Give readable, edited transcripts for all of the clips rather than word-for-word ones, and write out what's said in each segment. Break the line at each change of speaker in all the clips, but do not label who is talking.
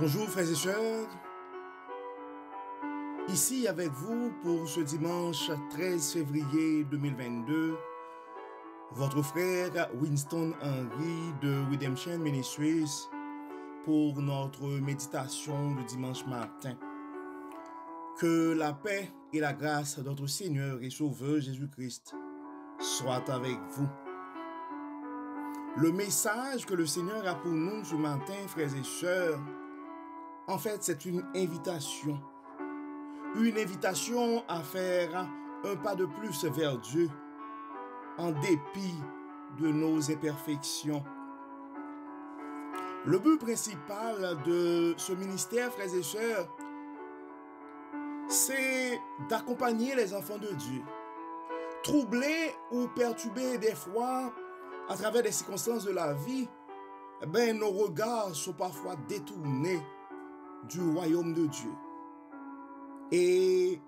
Bonjour frères et sœurs, ici avec vous pour ce dimanche 13 février 2022, votre frère Winston Henry de Redemption Ministries pour notre méditation du dimanche matin. Que la paix et la grâce de notre Seigneur et Sauveur Jésus-Christ soient avec vous. Le message que le Seigneur a pour nous ce matin, frères et sœurs, en fait, c'est une invitation. Une invitation à faire un pas de plus vers Dieu, en dépit de nos imperfections. Le but principal de ce ministère, frères et sœurs, c'est d'accompagner les enfants de Dieu, troublés ou perturbés des fois à travers des circonstances de la vie. Nos regards sont parfois détournés du royaume de Dieu. Et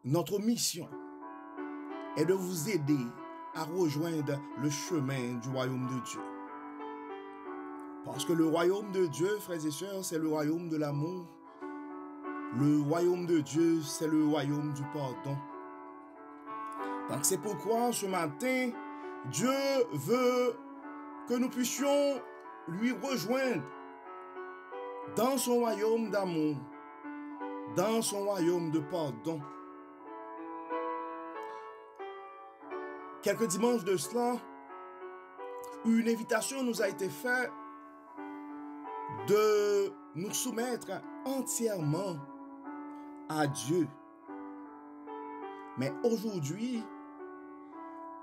notre mission est de vous aider à rejoindre le chemin du royaume de Dieu. Parce que le royaume de Dieu, frères et sœurs, c'est le royaume de l'amour. Le royaume de Dieu, c'est le royaume du pardon. Donc c'est pourquoi ce matin, Dieu veut que nous puissions lui rejoindre dans son royaume d'amour, dans son royaume de pardon. Quelques dimanches de cela, une invitation nous a été faite de nous soumettre entièrement à Dieu. Mais aujourd'hui,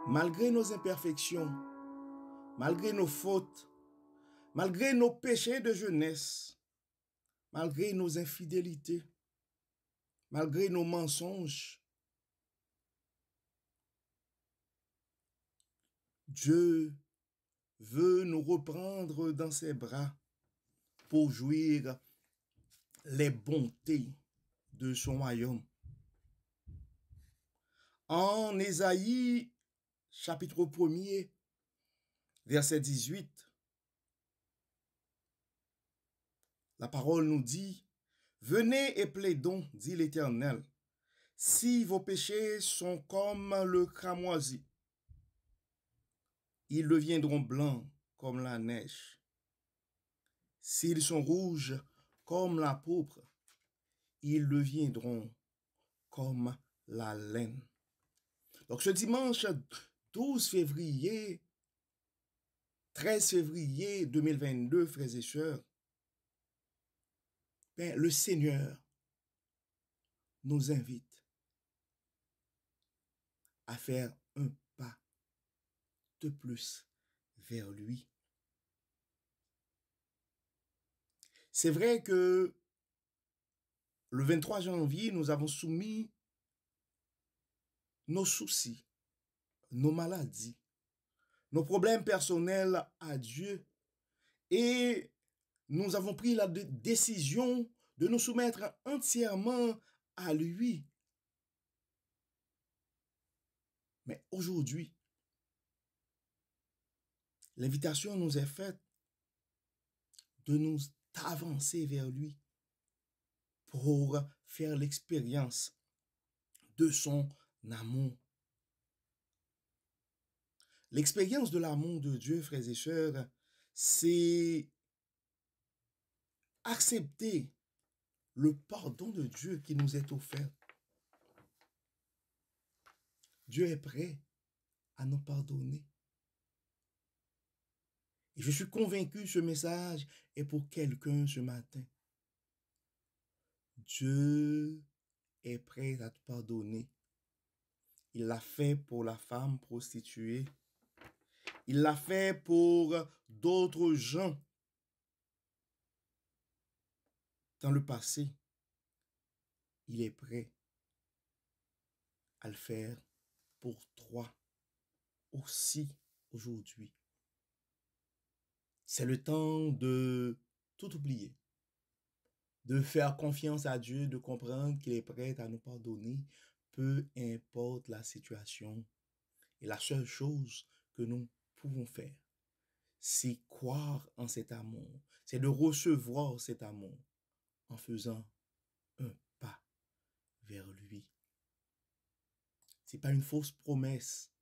malgré nos imperfections, malgré nos fautes, malgré nos péchés de jeunesse, malgré nos infidélités, malgré nos mensonges, Dieu veut nous reprendre dans ses bras pour jouir les bontés de son royaume. En Ésaïe, chapitre 1er, verset 18, la parole nous dit, « Venez et plaidons, dit l'Éternel, si vos péchés sont comme le cramoisi, ils deviendront blancs comme la neige. S'ils sont rouges comme la pourpre, ils deviendront comme la laine. » Donc ce dimanche 12 février, 13 février 2022, frères et sœurs, le Seigneur nous invite à faire un pas de plus vers lui. C'est vrai que le 23 janvier, nous avons soumis nos soucis, nos maladies, nos problèmes personnels à Dieu et nous avons pris la décision de nous soumettre entièrement à lui. Mais aujourd'hui, l'invitation nous est faite de nous avancer vers lui pour faire l'expérience de son amour. L'expérience de l'amour de Dieu, frères et sœurs, c'est accepter le pardon de Dieu qui nous est offert. Dieu est prêt à nous pardonner. Et je suis convaincu que ce message est pour quelqu'un ce matin. Dieu est prêt à te pardonner. Il l'a fait pour la femme prostituée. Il l'a fait pour d'autres gens dans le passé. Il est prêt à le faire pour toi aussi aujourd'hui. C'est le temps de tout oublier, de faire confiance à Dieu, de comprendre qu'il est prêt à nous pardonner, peu importe la situation. Et la seule chose que nous pouvons faire, c'est croire en cet amour, c'est de recevoir cet amour en faisant un pas vers lui. C'est pas une fausse promesse.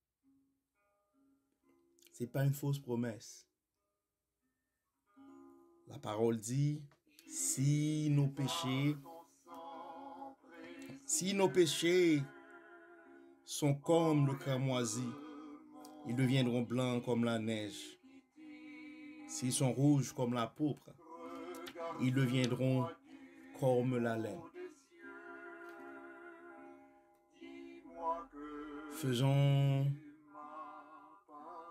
C'est pas une fausse promesse. La parole dit, si nos péchés sont comme le cramoisi, ils deviendront blancs comme la neige. S'ils sont rouges comme la pourpre, ils deviendront comme la laine. Faisons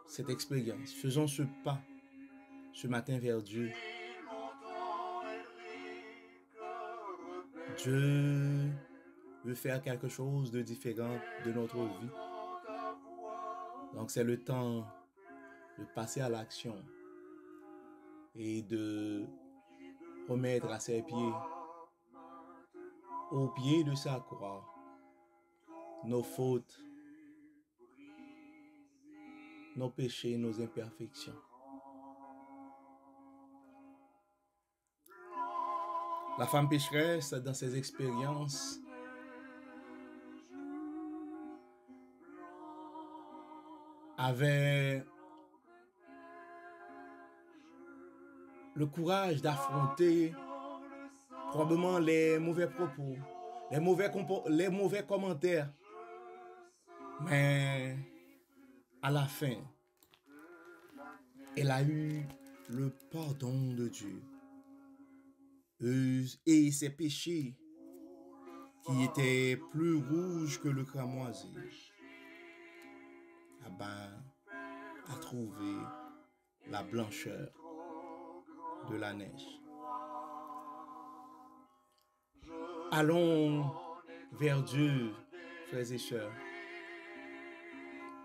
cette expérience, faisons ce pas ce matin vers Dieu. Dieu veut faire quelque chose de différent de notre vie. Donc c'est le temps de passer à l'action et de remettre à ses pieds, au pied de sa croix, nos fautes, nos péchés, nos imperfections. La femme pécheresse, dans ses expériences, avait le courage d'affronter probablement les mauvais propos, les mauvais commentaires. Mais à la fin, elle a eu le pardon de Dieu. Et ses péchés, qui étaient plus rouges que le cramoisi, a trouvé la blancheur de la neige. Allons vers Dieu, frères et sœurs,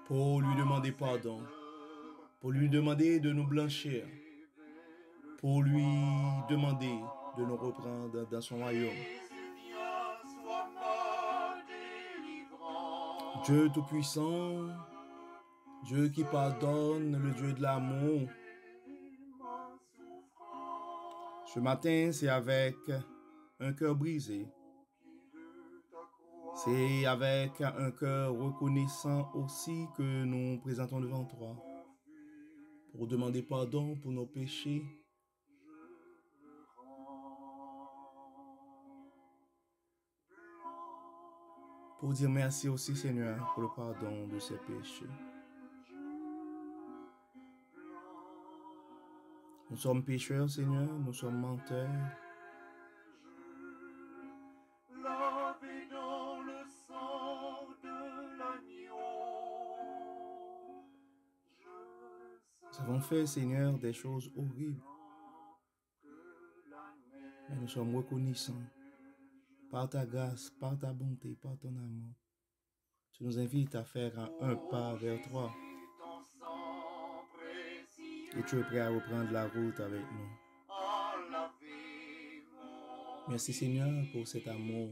pour lui demander pardon, pour lui demander de nous blanchir, pour lui demander de nous reprendre dans son royaume. Dieu Tout-Puissant, Dieu qui pardonne, le Dieu de l'amour. Ce matin, c'est avec un cœur brisé. C'est avec un cœur reconnaissant aussi que nous présentons devant toi pour demander pardon pour nos péchés. Pour dire merci aussi, Seigneur, pour le pardon de ces péchés. Nous sommes pécheurs, Seigneur, nous sommes menteurs. Nous avons fait, Seigneur, des choses horribles. Mais nous sommes reconnaissants par ta grâce, par ta bonté, par ton amour. Tu nous invites à faire un pas vers toi. Et tu es prêt à reprendre la route avec nous. Merci Seigneur pour cet amour.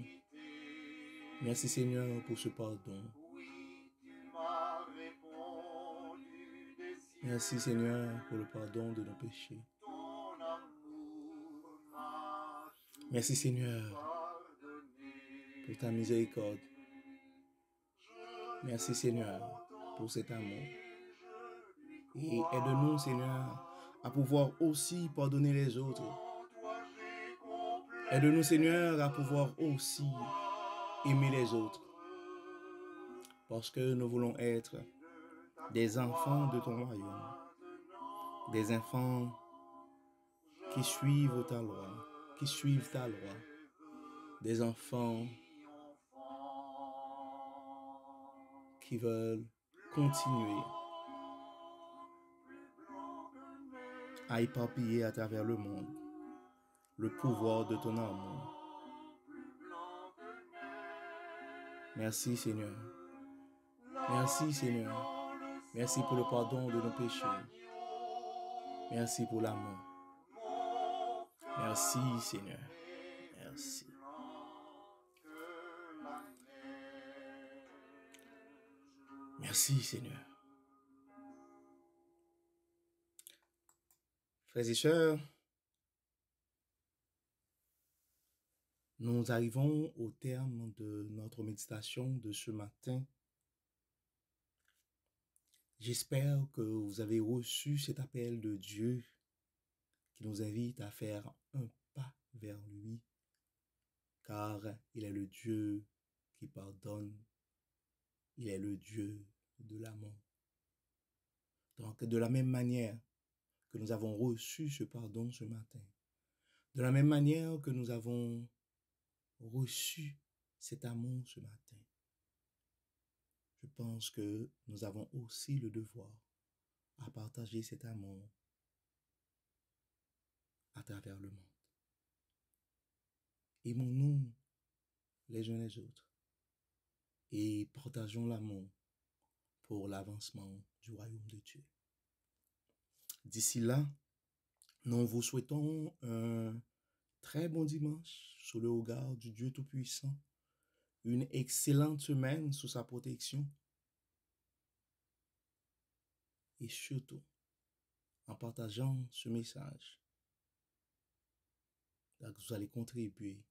Merci Seigneur pour ce pardon. Merci Seigneur pour le pardon de nos péchés. Merci Seigneur pour ta miséricorde. Merci Seigneur pour cet amour. Et aide-nous Seigneur à pouvoir aussi pardonner les autres. Aide-nous Seigneur à pouvoir aussi aimer les autres. Parce que nous voulons être des enfants de ton royaume. Des enfants qui suivent ta loi. Qui suivent ta loi. Des enfants qui veulent continuer à éparpiller à travers le monde le pouvoir de ton amour. Merci Seigneur. Merci Seigneur. Merci pour le pardon de nos péchés. Merci pour l'amour. Merci Seigneur. Merci. Merci Seigneur. Frères et sœurs, nous arrivons au terme de notre méditation de ce matin. J'espère que vous avez reçu cet appel de Dieu qui nous invite à faire un pas vers lui, car il est le Dieu qui pardonne, il est le Dieu de l'amour. Donc, de la même manière que nous avons reçu ce pardon ce matin, de la même manière que nous avons reçu cet amour ce matin, je pense que nous avons aussi le devoir à partager cet amour à travers le monde. Aimons-nous les uns les autres et partageons l'amour pour l'avancement du royaume de Dieu. D'ici là, nous vous souhaitons un très bon dimanche sous le regard du Dieu Tout-Puissant, une excellente semaine sous sa protection et surtout, en partageant ce message, vous allez contribuer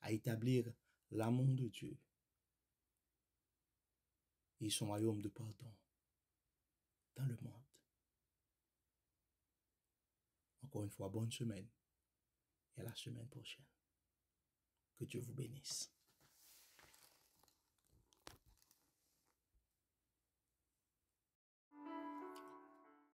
à établir l'amour de Dieu et son royaume de pardon dans le monde. Encore une fois, bonne semaine et à la semaine prochaine. Que Dieu vous bénisse.